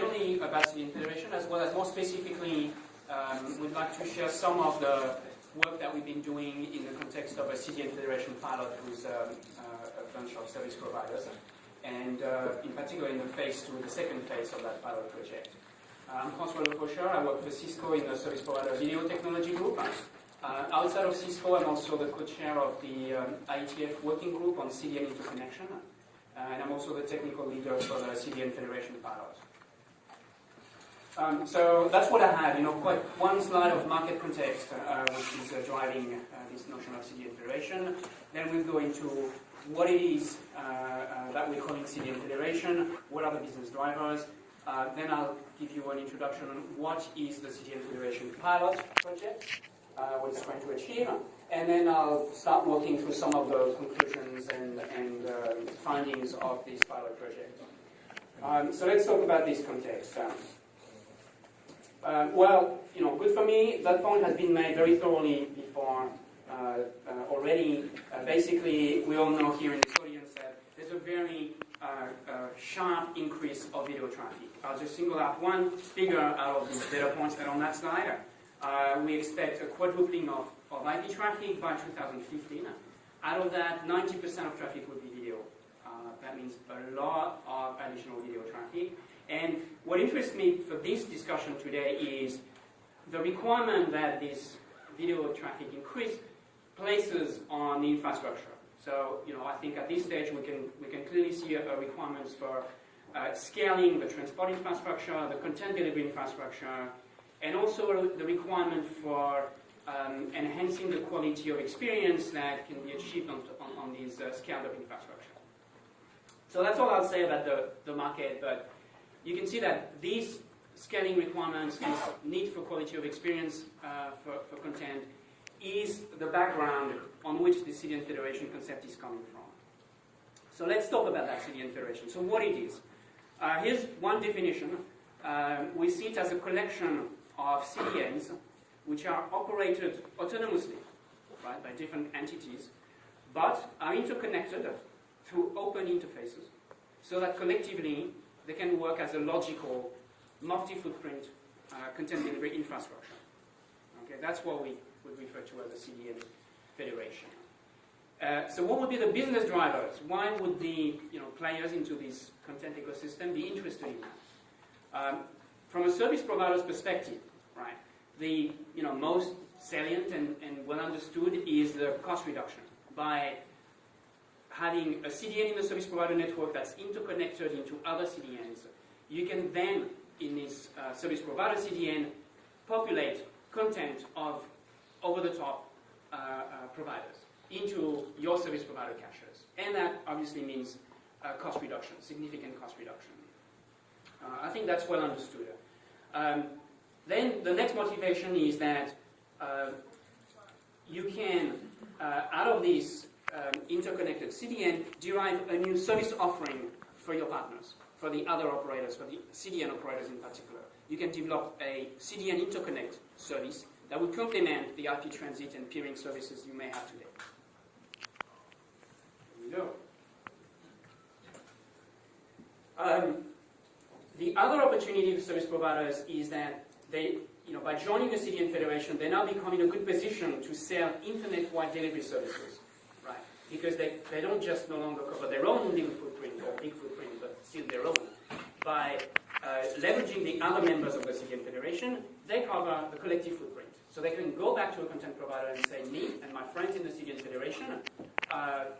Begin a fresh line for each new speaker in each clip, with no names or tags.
generally about CDN Federation, as well as more specifically, we'd like to share some of the work that we've been doing in the context of a CDN Federation pilot with a bunch of service providers, and in particular in the second phase of that pilot project. I'm François Lefaucheur. I work for Cisco in the Service Provider Video Technology Group. Outside of Cisco, I'm also the co-chair of the IETF working group on CDN interconnection, and I'm also the technical leader for the CDN Federation pilot. So that's what I had, quite one slide of market context, which is driving this notion of CDN Federation. Then we'll go into what it is that we're calling CDN Federation, what are the business drivers. Then I'll give you an introduction on what is the CDN Federation pilot project, what it's trying to achieve, and then I'll start walking through some of the conclusions and findings of this pilot project. So let's talk about this context. Well, good for me, that point has been made very thoroughly before already. Basically, we all know here in this audience that there's a very sharp increase of video traffic. I'll just single out one figure out of these data points that are on that slide. We expect a quadrupling of IP traffic by 2015. Out of that, 90% of traffic will be video. That means a lot of additional video traffic. And what interests me for this discussion today is the requirement that this video traffic increase places on the infrastructure. So, I think at this stage we can clearly see requirements for scaling the transport infrastructure, the content delivery infrastructure, and also the requirement for enhancing the quality of experience that can be achieved on these scaled-up infrastructure. So that's all I'll say about the market, but you can see that these scaling requirements, this need for quality of experience for content, is the background on which the CDN Federation concept is coming from. So let's talk about that CDN Federation. So what it is. Here's one definition. We see it as a collection of CDNs which are operated autonomously, right, by different entities, but are interconnected through open interfaces so that collectively they can work as a logical, multi-footprint content delivery infrastructure. Okay, that's what we would refer to as a CDN Federation. So what would be the business drivers? Why would the players into this content ecosystem be interested in that? From a service provider's perspective, right, the most salient and well understood is the cost reduction. By having a CDN in the service provider network that's interconnected into other CDNs, you can then, in this service provider CDN, populate content of over-the-top providers into your service provider caches. And that obviously means cost reduction, significant cost reduction. I think that's well understood. Then the next motivation is that you can, out of this interconnected CDN, derive a new service offering for your partners, for the other operators, for the CDN operators in particular. You can develop a CDN interconnect service that would complement the IP transit and peering services you may have today. There we go. The other opportunity for service providers is that they, by joining the CDN Federation, they now become in a good position to sell internet-wide delivery services, right? Because they don't just no longer cover their own little footprint or big footprint, but still their own. By leveraging the other members of the CDN Federation, they cover the collective footprint. So they can go back to a content provider and say, me and my friends in the CDN Federation,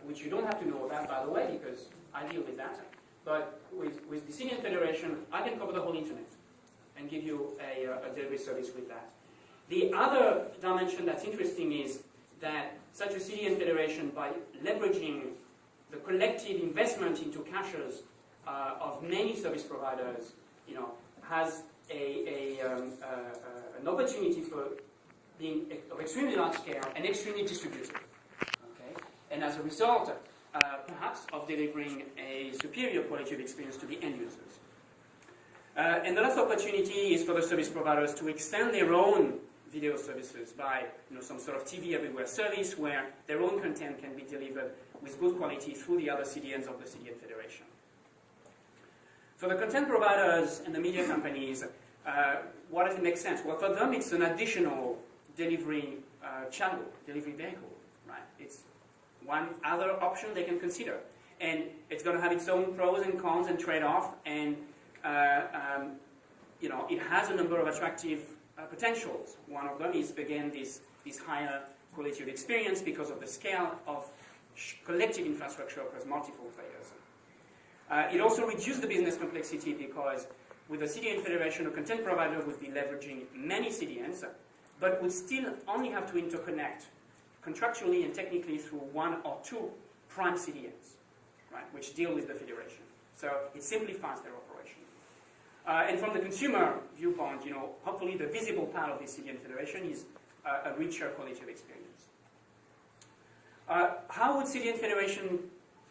which you don't have to know about, by the way, because I deal with that. But with the CDN Federation, I can cover the whole internet and give you a delivery service with that. The other dimension that's interesting is that such a CDN Federation, by leveraging the collective investment into caches of many service providers, has an opportunity for being of extremely large scale and extremely distributed. Okay? And as a result, perhaps of delivering a superior quality of experience to the end users. And the last opportunity is for the service providers to extend their own video services by some sort of TV everywhere service where their own content can be delivered with good quality through the other CDNs of the CDN Federation. For the content providers and the media companies, what does it make sense? Well, for them, it's an additional delivery channel, delivery vehicle, right? It's one other option they can consider. And it's going to have its own pros and cons and trade-off, and it has a number of attractive potentials. One of them is, again, this higher quality of experience because of the scale of collective infrastructure across multiple players. It also reduces the business complexity because with a CDN federation, a content provider would be leveraging many CDNs, but would still only have to interconnect contractually and technically through one or two prime CDNs, right, which deal with the federation. So it simplifies their operation. And from the consumer viewpoint, hopefully the visible part of this CDN federation is a richer quality of experience. How would CDN federation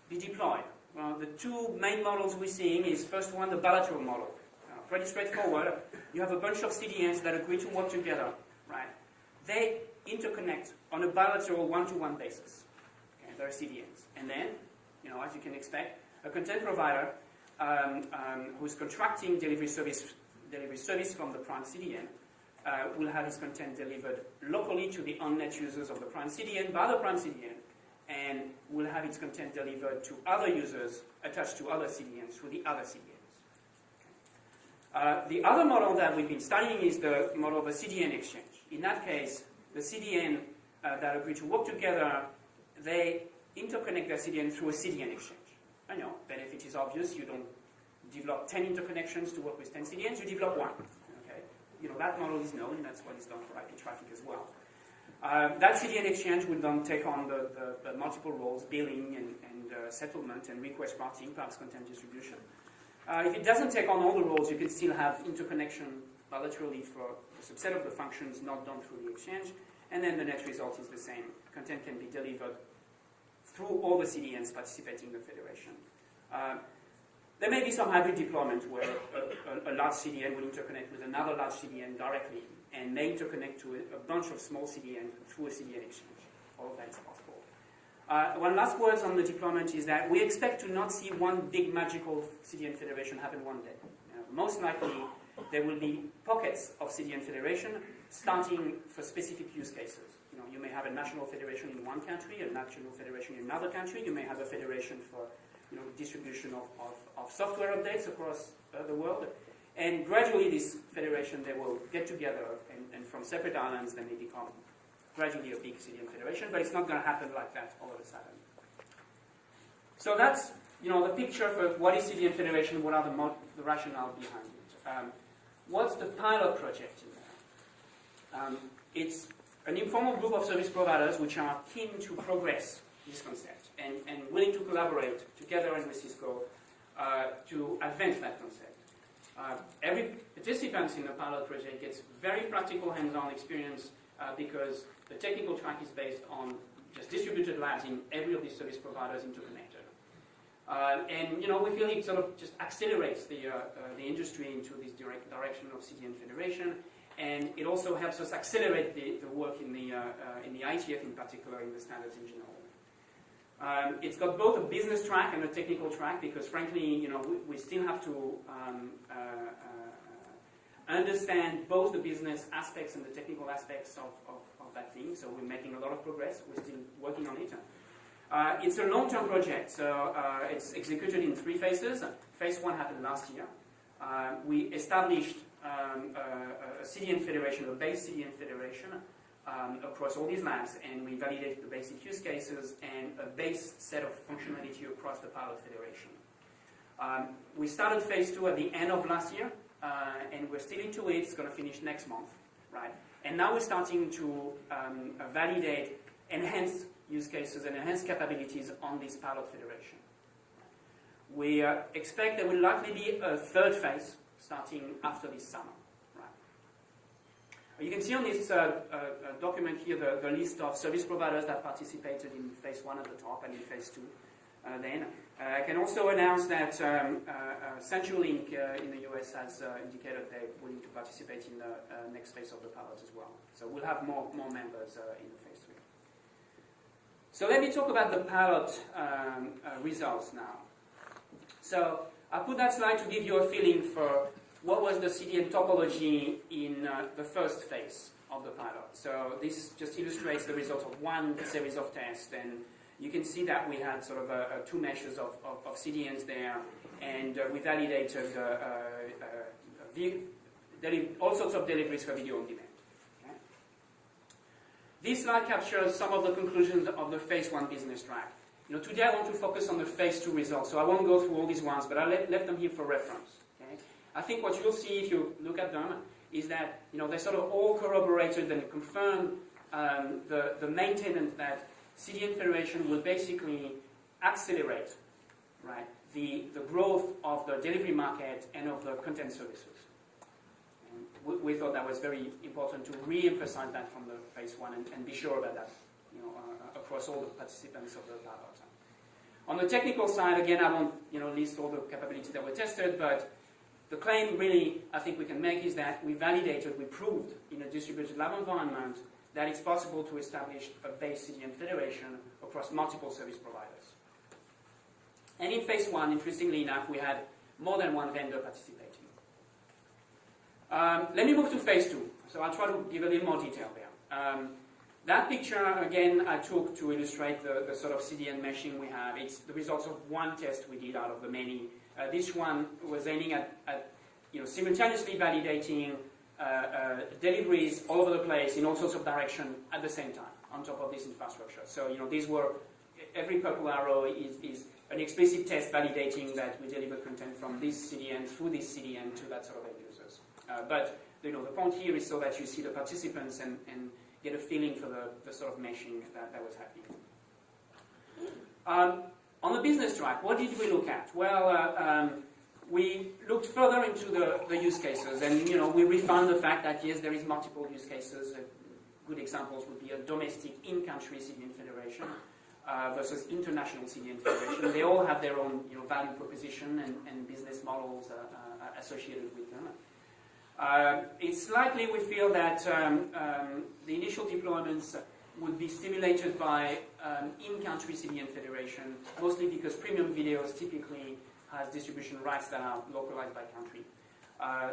be deployed? Well, the two main models we're seeing is, first one, the bilateral model. Pretty straightforward. You have a bunch of CDNs that agree to work together, right? They interconnect on a bilateral one-to-one basis. Okay, they're CDNs. And then, as you can expect, a content provider who's contracting delivery service from the prime CDN will have his content delivered locally to the on-net users of the prime CDN by the prime CDN, and will have its content delivered to other users attached to other CDNs through the other CDNs. The other model that we've been studying is the model of a CDN exchange. In that case, the CDN that agree to work together, they interconnect their CDN through a CDN exchange. I know, benefit is obvious. You don't develop 10 interconnections to work with 10 CDNs, you develop one. Okay? That model is known, and that's what is done for IP traffic as well. That CDN exchange will then take on the multiple roles, billing and settlement and request routing, perhaps content distribution. If it doesn't take on all the roles, you can still have interconnection bilaterally for a subset of the functions not done through the exchange, and then the net result is the same. Content can be delivered through all the CDNs participating in the federation. There may be some hybrid deployment where a large CDN will interconnect with another large CDN directly and may interconnect to a bunch of small CDNs through a CDN exchange. All of that is possible. One last word on the deployment is that we expect to not see one big magical CDN federation happen one day. Most likely, there will be pockets of CDN federation starting for specific use cases. You may have a national federation in one country, a national federation in another country. You may have a federation for distribution of software updates across the world. And gradually, this federation, they will get together, and from separate islands, they may become gradually a big CDN federation, but it's not going to happen like that all of a sudden. So that's the picture for what is CDN federation, what are the rationale behind it. What's the pilot project in there? It's an informal group of service providers which are keen to progress this concept and willing to collaborate together and with Cisco to advance that concept. Every participant in the pilot project gets very practical hands-on experience because the technical track is based on just distributed labs in every of these service providers interconnected. And we feel it sort of just accelerates the industry into this direction of CDN federation, and it also helps us accelerate the work in the IETF in particular, in the standards in general. It's got both a business track and a technical track because, frankly, we still have to understand both the business aspects and the technical aspects of that thing. So we're making a lot of progress. We're still working on it. It's a long-term project, so it's executed in 3 phases. Phase 1 happened last year. We established a CDN federation, a base CDN federation, across all these labs, and we validated the basic use cases and a base set of functionality across the pilot federation. We started phase 2 at the end of last year, and we're still into it. It's going to finish next month, right? And now we're starting to validate enhanced use cases and enhanced capabilities on this pilot federation. We expect there will likely be a 3rd phase starting after this summer. Right? You can see on this document here the list of service providers that participated in phase 1 at the top and in phase 2 then. I can also announce that CenturyLink in the US has indicated they're willing to participate in the next phase of the pilot as well. So we'll have more members in the phase 3. So let me talk about the pilot results now. So I put that slide to give you a feeling for what was the CDN topology in the first phase of the pilot. So this just illustrates the result of one series of tests, and you can see that we had sort of two meshes of CDNs there, and we validated all sorts of deliveries for video on demand. Okay? This slide captures some of the conclusions of the phase 1 business track. Today I want to focus on the phase 2 results, so I won't go through all these ones, but I left them here for reference. Okay? I think what you'll see if you look at them is that they sort of all corroborated and confirmed the maintenance that CDN Federation will basically accelerate, right, the growth of the delivery market and of the content services. And we thought that was very important to re-emphasize that from the phase 1 and be sure about that across all the participants of the pilot. On the technical side, again, I won't list all the capabilities that were tested, but the claim really I think we can make is that we proved in a distributed lab environment that it's possible to establish a base CDN federation across multiple service providers. And in phase 1, interestingly enough, we had more than one vendor participating. Let me move to phase 2. So I'll try to give a little more detail there. That picture, again, I took to illustrate the sort of CDN meshing we have. It's the results of one test we did out of the many. This one was aiming at simultaneously validating deliveries all over the place in all sorts of directions at the same time on top of this infrastructure. So these were, every purple arrow is an explicit test validating that we deliver content from this CDN through this CDN to that sort of end users. But the point here is so that you see the participants and get a feeling for the sort of meshing that was happening. On the business track, what did we look at? Well, we looked further into the use cases, and we refined the fact that yes, there is multiple use cases. Good examples would be a domestic in-country CDN federation versus international CDN federation. They all have their own value proposition and business models associated with them. It's likely we feel that the initial deployments would be stimulated by in-country CDN federation, mostly because premium videos typically has distribution rights that are localized by country.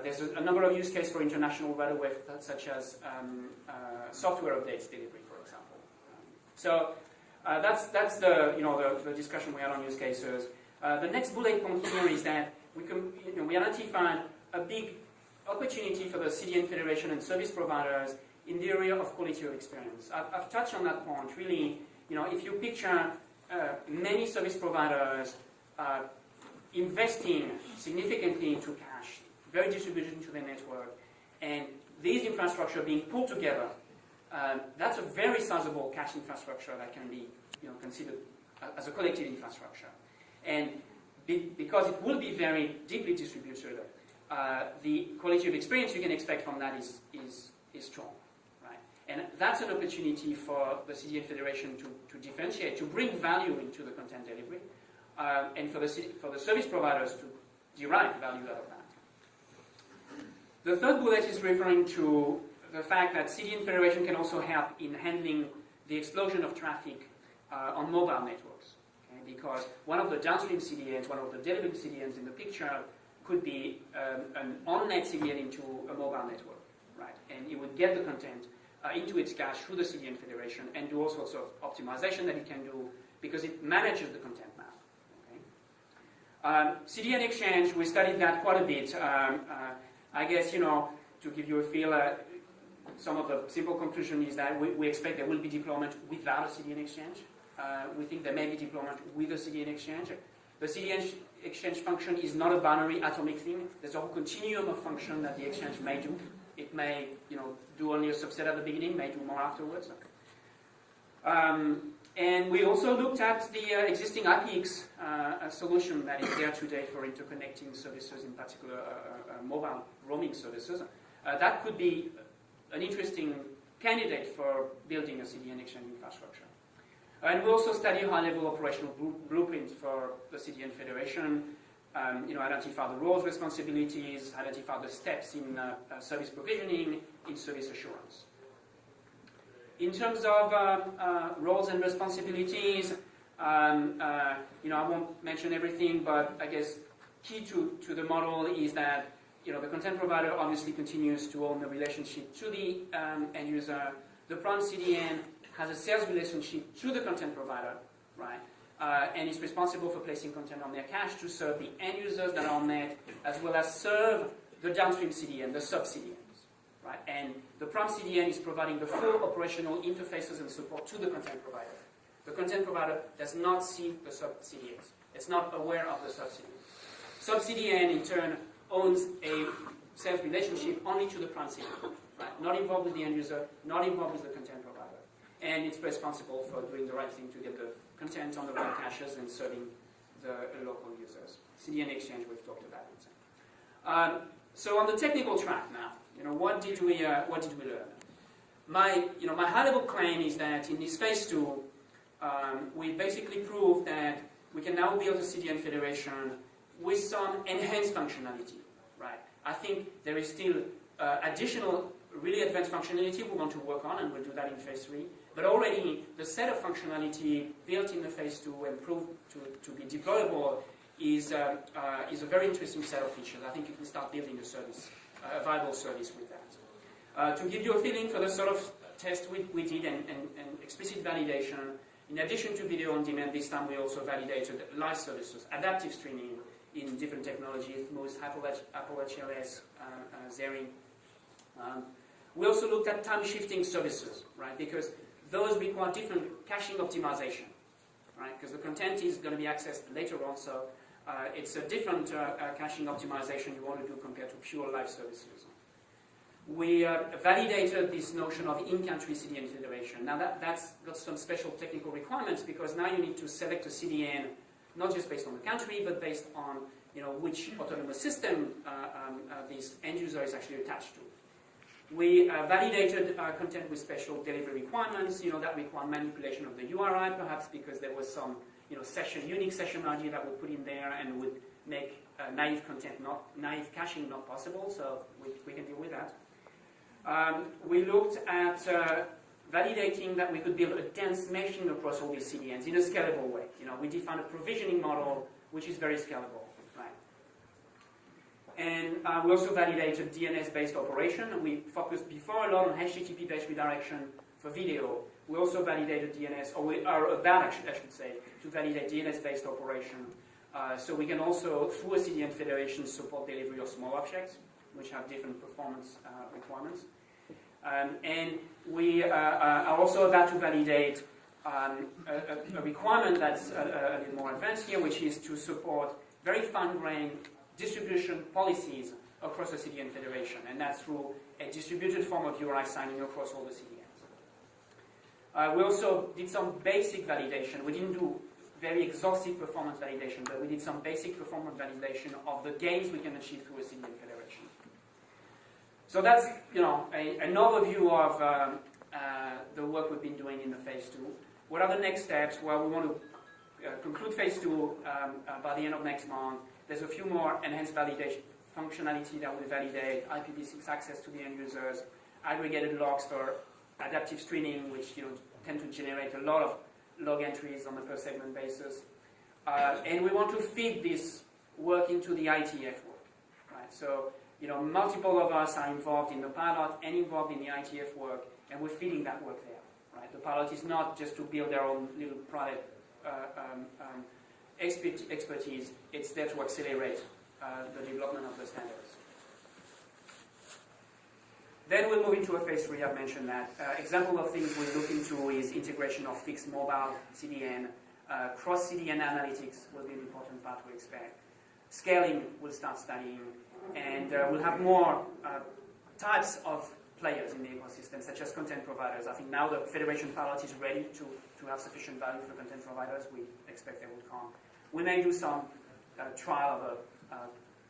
There's a number of use cases for international right away, such as software updates delivery, for example. So that's the discussion we had on use cases. The next bullet point here is that we identified a big opportunity for the CDN Federation and service providers in the area of quality of experience. I've touched on that point. Really, if you picture many service providers investing significantly into cache, very distributed into their network, and these infrastructure being pulled together, that's a very sizable cache infrastructure that can be considered as a collective infrastructure. And because it will be very deeply distributed, the quality of experience you can expect from that is strong, right? And that's an opportunity for the CDN Federation to differentiate, to bring value into the content delivery, and for the service providers to derive value out of that. The third bullet is referring to the fact that CDN Federation can also help in handling the explosion of traffic on mobile networks. Okay? Because one of the downstream CDNs, one of the delivering CDNs in the picture could be an on-net CDN into a mobile network, right? And it would get the content into its cache through the CDN Federation and do all sorts of optimization that it can do because it manages the content map. Okay? CDN Exchange, we studied that quite a bit. I guess, to give you a feel, some of the simple conclusion is that we expect there will be deployment without a CDN Exchange. We think there may be deployment with a CDN Exchange. The CDN Exchange function is not a binary atomic thing. There's a whole continuum of function that the Exchange may do. It may, do only a subset at the beginning, may do more afterwards. And we also looked at the existing IPX solution that is there today for interconnecting services, in particular mobile roaming services. That could be an interesting candidate for building a CDN Exchange infrastructure. And we also study high-level operational blueprints for the CDN Federation, identify the roles, responsibilities, identify the steps in service provisioning, in service assurance. In terms of roles and responsibilities, I won't mention everything, but I guess key to the model is that the content provider obviously continues to own the relationship to the end user. The prompt CDN has a sales relationship to the content provider, right? And is responsible for placing content on their cache to serve the end users that are on net, as well as serve the downstream CDN, the sub-CDNs, right? And the prompt CDN is providing the full operational interfaces and support to the content provider. The content provider does not see the sub-CDNs. It's not aware of the sub-CDN. Sub-CDN, in turn, owns a sales relationship only to the prompt CDN, right? Not involved with the end user, not involved with the content provider. And it's responsible for doing the right thing to get the content on the right caches and serving the local users. CDN exchange we've talked about. So on the technical track now, what did we learn? My high-level claim is that in this phase 2, we basically proved that we can now build a CDN federation with some enhanced functionality, right? I think there is still additional really advanced functionality we want to work on, and we'll do that in phase 3. But already the set of functionality built in the phase 2 and proved to be deployable is a very interesting set of features. I think you can start building a service, a viable service with that. To give you a feeling for the sort of test we did and explicit validation, in addition to video on demand, this time we also validated live services, adaptive streaming in different technologies, most Apple HLS, Xeri. We also looked at time-shifting services, right? Because those require different caching optimization, right? Because the content is going to be accessed later on, so it's a different caching optimization you want to do compared to pure live services. We validated this notion of in-country CDN federation. Now that's got some special technical requirements because now you need to select a CDN not just based on the country, but based on which autonomous system this end user is actually attached to. We validated content with special delivery requirements, that require manipulation of the URI, perhaps because there was some, unique session ID that we put in there and would make naive caching not possible. So we can deal with that. We looked at validating that we could build a dense meshing across all these CDNs in a scalable way. We defined a provisioning model which is very scalable. And we also validated DNS-based operation. We focused before a lot on HTTP-based redirection for video. We also validated DNS, or we are about, I should say, to validate DNS-based operation. So we can also, through a CDN federation, support delivery of small objects, which have different performance requirements. And we are also about to validate a requirement that's a bit more advanced here, which is to support very fine-grained distribution policies across the CDN federation, and that's through a distributed form of URI signing across all the CDNs. We also did some basic validation. We didn't do very exhaustive performance validation, but we did some basic performance validation of the gains we can achieve through a CDN federation. So that's an overview of the work we've been doing in the phase 2. What are the next steps? Well, we want to conclude phase 2 by the end of next month. There's a few more enhanced validation functionality that will validate IPv6 access to the end users, aggregated logs for adaptive streaming, which tend to generate a lot of log entries on a per segment basis. And we want to feed this work into the IETF work. Right? So multiple of us are involved in the pilot and involved in the IETF work, and we're feeding that work there. Right? The pilot is not just to build their own little private expertise, it's there to accelerate the development of the standards. Then we'll move into a phase 3, I've mentioned that. Example of things we'll look into is integration of fixed mobile CDN, cross-CDN analytics will be an important part we expect. Scaling we'll start studying, and we'll have more types of players in the ecosystem, such as content providers. I think now the federation pilot is ready to have sufficient value for content providers. We expect they will come. We may do some trial of a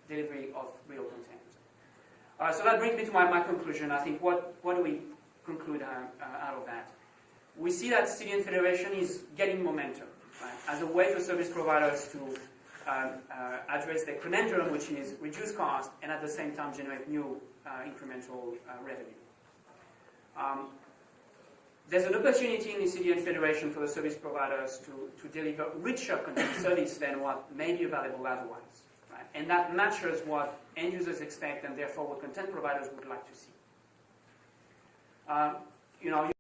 delivery of real content. So that brings me to my conclusion. I think what do we conclude out of that? We see that CDN federation is getting momentum, right, as a way for service providers to address their conundrum, which is reduce cost and at the same time generate new incremental revenue. There's an opportunity in the CDN federation for the service providers to deliver richer content service than what may be available otherwise. Right? and that matches what end users expect and therefore what content providers would like to see. You know,